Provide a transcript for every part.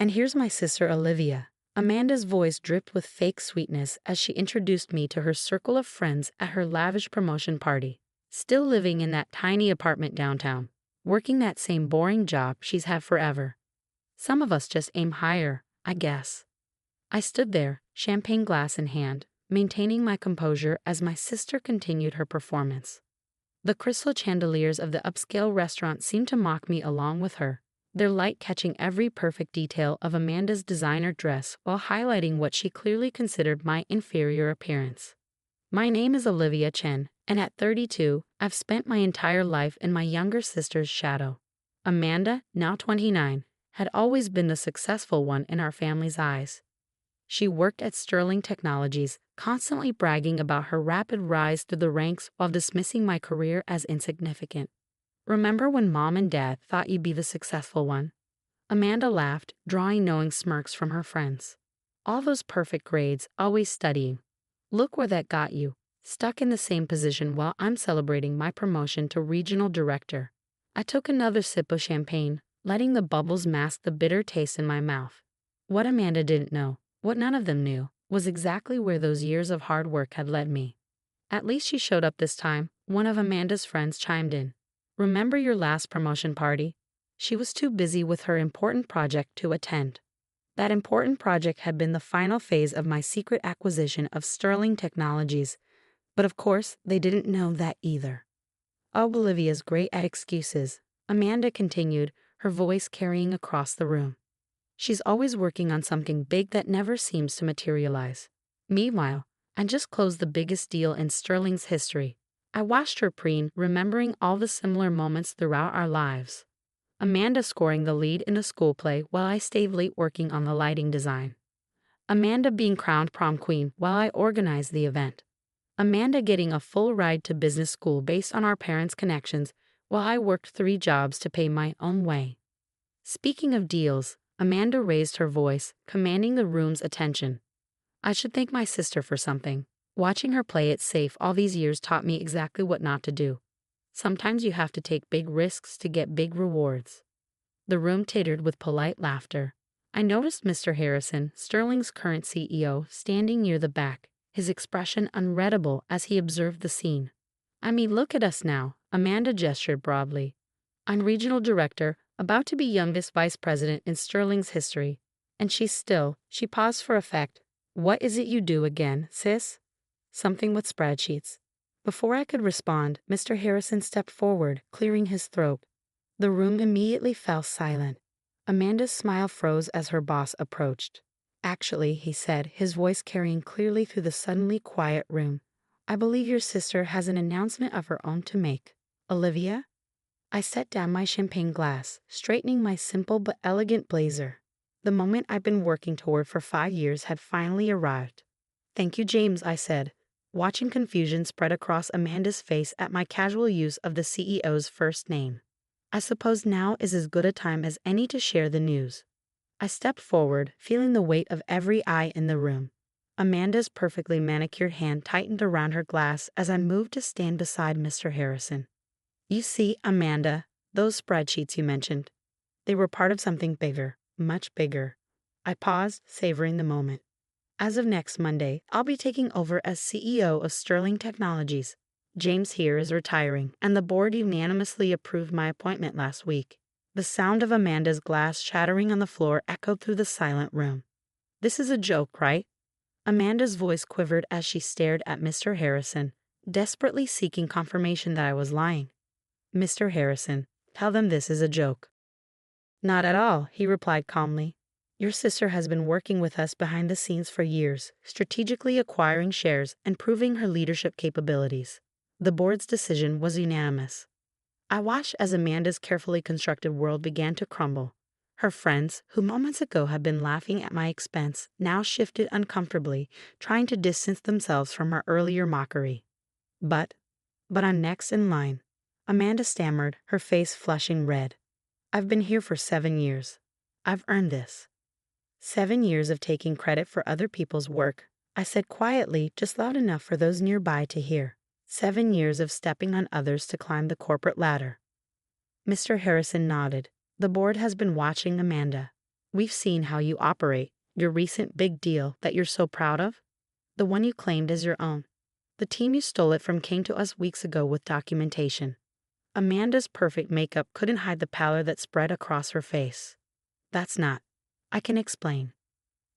And here's my sister Olivia. Amanda's voice dripped with fake sweetness as she introduced me to her circle of friends at her lavish promotion party. Still living in that tiny apartment downtown, working that same boring job she's had forever. Some of us just aim higher, I guess. I stood there, champagne glass in hand, maintaining my composure as my sister continued her performance. The crystal chandeliers of the upscale restaurant seemed to mock me along with her, their light catching every perfect detail of Amanda's designer dress while highlighting what she clearly considered my inferior appearance. My name is Olivia Chen, and at 32, I've spent my entire life in my younger sister's shadow. Amanda, now 29, had always been the successful one in our family's eyes. She worked at Sterling Technologies, constantly bragging about her rapid rise through the ranks while dismissing my career as insignificant. Remember when Mom and Dad thought you'd be the successful one? Amanda laughed, drawing knowing smirks from her friends. All those perfect grades, always studying. Look where that got you, stuck in the same position while I'm celebrating my promotion to regional director. I took another sip of champagne, letting the bubbles mask the bitter taste in my mouth. What Amanda didn't know, what none of them knew, was exactly where those years of hard work had led me. At least she showed up this time, one of Amanda's friends chimed in. Remember your last promotion party? She was too busy with her important project to attend. That important project had been the final phase of my secret acquisition of Sterling Technologies, but of course they didn't know that either. Oh, Olivia's great at excuses, Amanda continued, her voice carrying across the room. She's always working on something big that never seems to materialize. Meanwhile, I just closed the biggest deal in Sterling's history. I watched her preen, remembering all the similar moments throughout our lives. Amanda scoring the lead in a school play while I stayed late working on the lighting design. Amanda being crowned prom queen while I organized the event. Amanda getting a full ride to business school based on our parents' connections while I worked 3 jobs to pay my own way. Speaking of deals, Amanda raised her voice, commanding the room's attention. I should thank my sister for something. Watching her play it safe all these years taught me exactly what not to do. Sometimes you have to take big risks to get big rewards. The room tittered with polite laughter. I noticed Mr. Harrison, Sterling's current CEO, standing near the back, his expression unreadable as he observed the scene. I mean, look at us now, Amanda gestured broadly. I'm regional director, about to be youngest vice president in Sterling's history. And she paused for effect. What is it you do again, sis? Something with spreadsheets. Before I could respond, Mr. Harrison stepped forward, clearing his throat. The room immediately fell silent. Amanda's smile froze as her boss approached. Actually, he said, his voice carrying clearly through the suddenly quiet room, I believe your sister has an announcement of her own to make. Olivia? I set down my champagne glass, straightening my simple but elegant blazer. The moment I'd been working toward for 5 years had finally arrived. Thank you, James, I said, watching confusion spread across Amanda's face at my casual use of the CEO's first name. I suppose now is as good a time as any to share the news. I stepped forward, feeling the weight of every eye in the room. Amanda's perfectly manicured hand tightened around her glass as I moved to stand beside Mr. Harrison. You see, Amanda, those spreadsheets you mentioned, they were part of something bigger, much bigger. I paused, savoring the moment. As of next Monday, I'll be taking over as CEO of Sterling Technologies. James here is retiring, and the board unanimously approved my appointment last week. The sound of Amanda's glass shattering on the floor echoed through the silent room. This is a joke, right? Amanda's voice quivered as she stared at Mr. Harrison, desperately seeking confirmation that I was lying. Mr. Harrison, tell them this is a joke. Not at all, he replied calmly. Your sister has been working with us behind the scenes for years, strategically acquiring shares and proving her leadership capabilities. The board's decision was unanimous. I watched as Amanda's carefully constructed world began to crumble. Her friends, who moments ago had been laughing at my expense, now shifted uncomfortably, trying to distance themselves from her earlier mockery. But I'm next in line. Amanda stammered, her face flushing red. I've been here for 7 years. I've earned this. 7 years of taking credit for other people's work, I said quietly, just loud enough for those nearby to hear. 7 years of stepping on others to climb the corporate ladder. Mr. Harrison nodded. The board has been watching Amanda. We've seen how you operate, your recent big deal that you're so proud of, the one you claimed as your own. The team you stole it from came to us weeks ago with documentation. Amanda's perfect makeup couldn't hide the pallor that spread across her face. That's not. I can explain.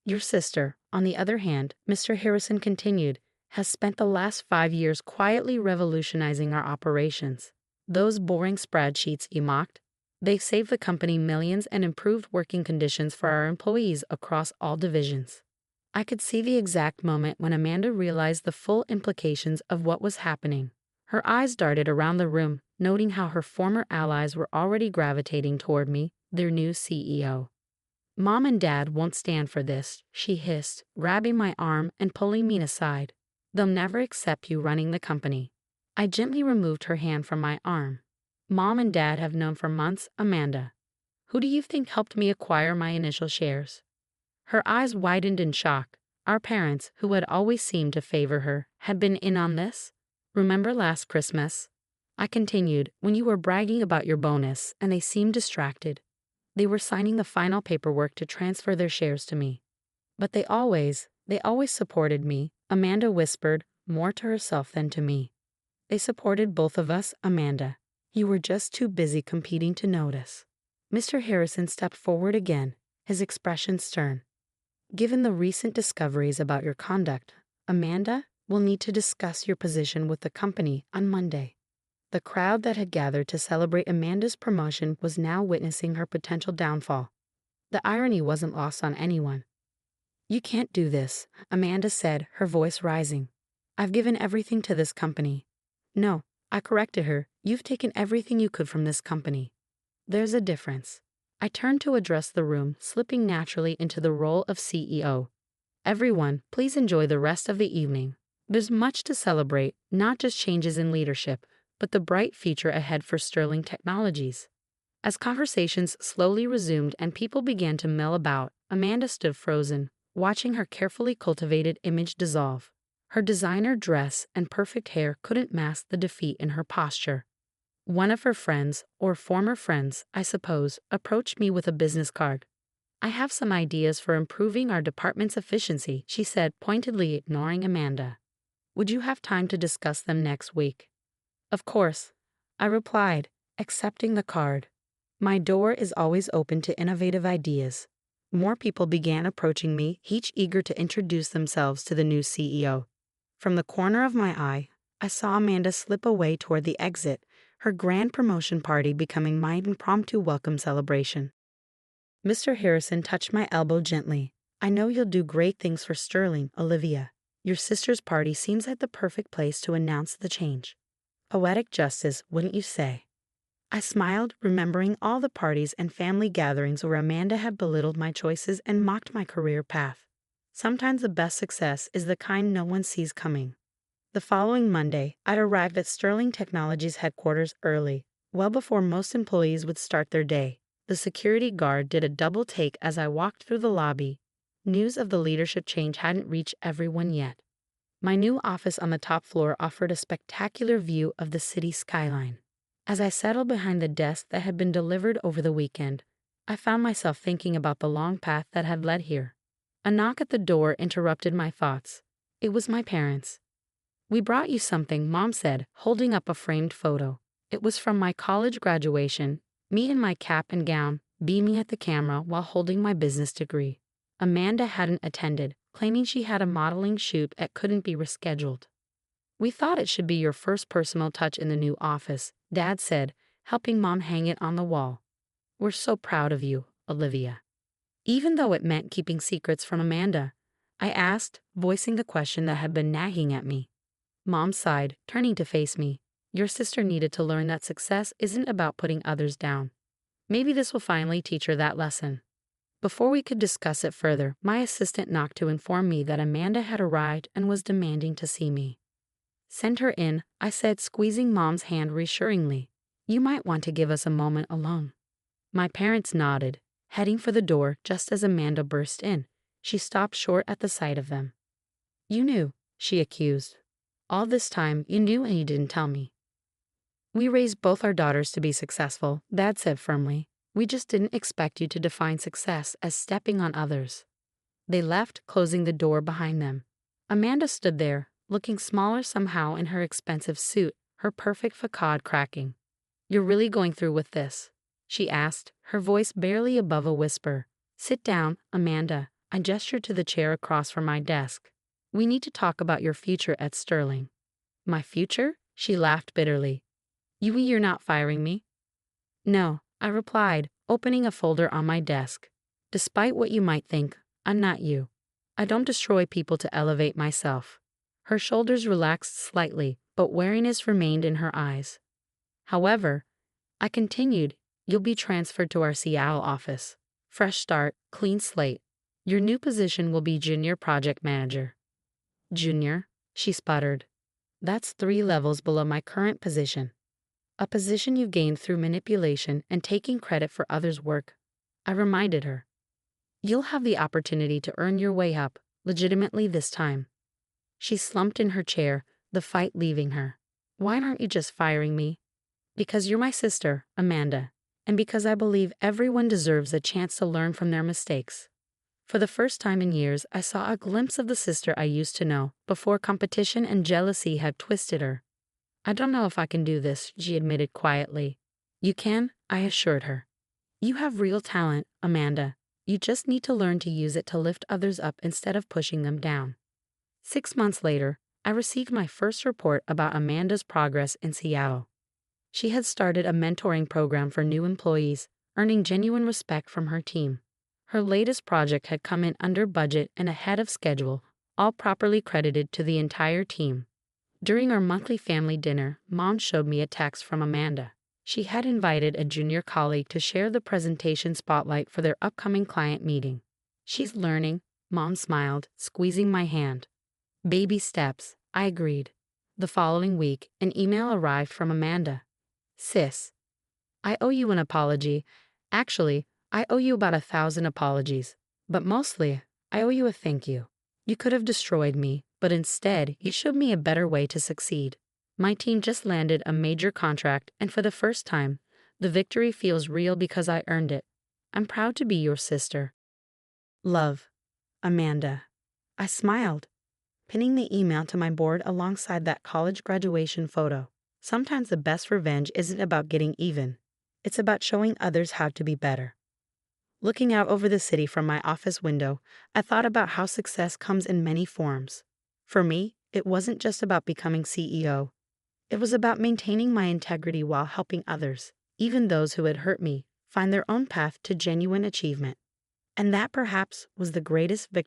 Your sister, on the other hand, Mr. Harrison continued, has spent the last 5 years quietly revolutionizing our operations. Those boring spreadsheets you mocked, they've saved the company millions and improved working conditions for our employees across all divisions. I could see the exact moment when Amanda realized the full implications of what was happening. Her eyes darted around the room, noting how her former allies were already gravitating toward me, their new CEO. Mom and Dad won't stand for this, she hissed, grabbing my arm and pulling me aside. They'll never accept you running the company. I gently removed her hand from my arm. Mom and Dad have known for months, Amanda. Who do you think helped me acquire my initial shares? Her eyes widened in shock. Our parents, who had always seemed to favor her, had been in on this? Remember last Christmas? I continued, when you were bragging about your bonus and they seemed distracted. They were signing the final paperwork to transfer their shares to me. But they always supported me, Amanda whispered, more to herself than to me. They supported both of us, Amanda. You were just too busy competing to notice. Mr. Harrison stepped forward again, his expression stern. Given the recent discoveries about your conduct, Amanda will need to discuss your position with the company on Monday. The crowd that had gathered to celebrate Amanda's promotion was now witnessing her potential downfall. The irony wasn't lost on anyone. You can't do this, Amanda said, her voice rising. I've given everything to this company. No, I corrected her, you've taken everything you could from this company. There's a difference. I turned to address the room, slipping naturally into the role of CEO. Everyone, please enjoy the rest of the evening. There's much to celebrate, not just changes in leadership, but the bright future ahead for Sterling Technologies. As conversations slowly resumed and people began to mill about, Amanda stood frozen, watching her carefully cultivated image dissolve. Her designer dress and perfect hair couldn't mask the defeat in her posture. One of her friends, or former friends, I suppose, approached me with a business card. I have some ideas for improving our department's efficiency, she said, pointedly ignoring Amanda. Would you have time to discuss them next week? Of course, I replied, accepting the card. My door is always open to innovative ideas. More people began approaching me, each eager to introduce themselves to the new CEO. From the corner of my eye, I saw Amanda slip away toward the exit, her grand promotion party becoming my impromptu welcome celebration. Mr. Harrison touched my elbow gently. I know you'll do great things for Sterling, Olivia. Your sister's party seems like the perfect place to announce the change. Poetic justice, wouldn't you say? I smiled, remembering all the parties and family gatherings where Amanda had belittled my choices and mocked my career path. Sometimes the best success is the kind no one sees coming. The following Monday, I'd arrived at Sterling Technologies headquarters early, well before most employees would start their day. The security guard did a double take as I walked through the lobby. News of the leadership change hadn't reached everyone yet. My new office on the top floor offered a spectacular view of the city skyline. As I settled behind the desk that had been delivered over the weekend, I found myself thinking about the long path that had led here. A knock at the door interrupted my thoughts. It was my parents. We brought you something, Mom said, holding up a framed photo. It was from my college graduation, me in my cap and gown, beaming at the camera while holding my business degree. Amanda hadn't attended, claiming she had a modeling shoot that couldn't be rescheduled. We thought it should be your first personal touch in the new office, Dad said, helping Mom hang it on the wall. We're so proud of you, Olivia. Even though it meant keeping secrets from Amanda, I asked, voicing the question that had been nagging at me. Mom sighed, turning to face me. Your sister needed to learn that success isn't about putting others down. Maybe this will finally teach her that lesson. Before we could discuss it further, my assistant knocked to inform me that Amanda had arrived and was demanding to see me. Send her in, I said, squeezing Mom's hand reassuringly. You might want to give us a moment alone. My parents nodded, heading for the door just as Amanda burst in. She stopped short at the sight of them. You knew, she accused. All this time, you knew and you didn't tell me. We raised both our daughters to be successful, Dad said firmly. We just didn't expect you to define success as stepping on others." They left, closing the door behind them. Amanda stood there, looking smaller somehow in her expensive suit, her perfect facade cracking. "You're really going through with this?" she asked, her voice barely above a whisper. "Sit down, Amanda." I gestured to the chair across from my desk. "We need to talk about your future at Sterling." "My future?" She laughed bitterly. You're not firing me?" "No," I replied, opening a folder on my desk. "Despite what you might think, I'm not you. I don't destroy people to elevate myself." Her shoulders relaxed slightly, but wariness remained in her eyes. "However," I continued, "you'll be transferred to our Seattle office. Fresh start, clean slate. Your new position will be junior project manager." "Junior?" she sputtered. "That's 3 levels below my current position. A position you gained through manipulation and taking credit for others' work," I reminded her. "You'll have the opportunity to earn your way up, legitimately this time." She slumped in her chair, the fight leaving her. "Why aren't you just firing me?" "Because you're my sister, Amanda, and because I believe everyone deserves a chance to learn from their mistakes." For the first time in years, I saw a glimpse of the sister I used to know, before competition and jealousy had twisted her. "I don't know if I can do this," she admitted quietly. "You can," I assured her. "You have real talent, Amanda. You just need to learn to use it to lift others up instead of pushing them down." 6 months later, I received my first report about Amanda's progress in Seattle. She had started a mentoring program for new employees, earning genuine respect from her team. Her latest project had come in under budget and ahead of schedule, all properly credited to the entire team. During our monthly family dinner, Mom showed me a text from Amanda. She had invited a junior colleague to share the presentation spotlight for their upcoming client meeting. "She's learning," Mom smiled, squeezing my hand. "Baby steps," I agreed. The following week, an email arrived from Amanda. "Sis, I owe you an apology. Actually, I owe you about 1,000 apologies. But mostly, I owe you a thank you. You could have destroyed me, but instead, you showed me a better way to succeed. My team just landed a major contract, and for the first time, the victory feels real because I earned it. I'm proud to be your sister. Love, Amanda." I smiled, pinning the email to my board alongside that college graduation photo. Sometimes the best revenge isn't about getting even. It's about showing others how to be better. Looking out over the city from my office window, I thought about how success comes in many forms. For me, it wasn't just about becoming CEO. It was about maintaining my integrity while helping others, even those who had hurt me, find their own path to genuine achievement. And that perhaps was the greatest victory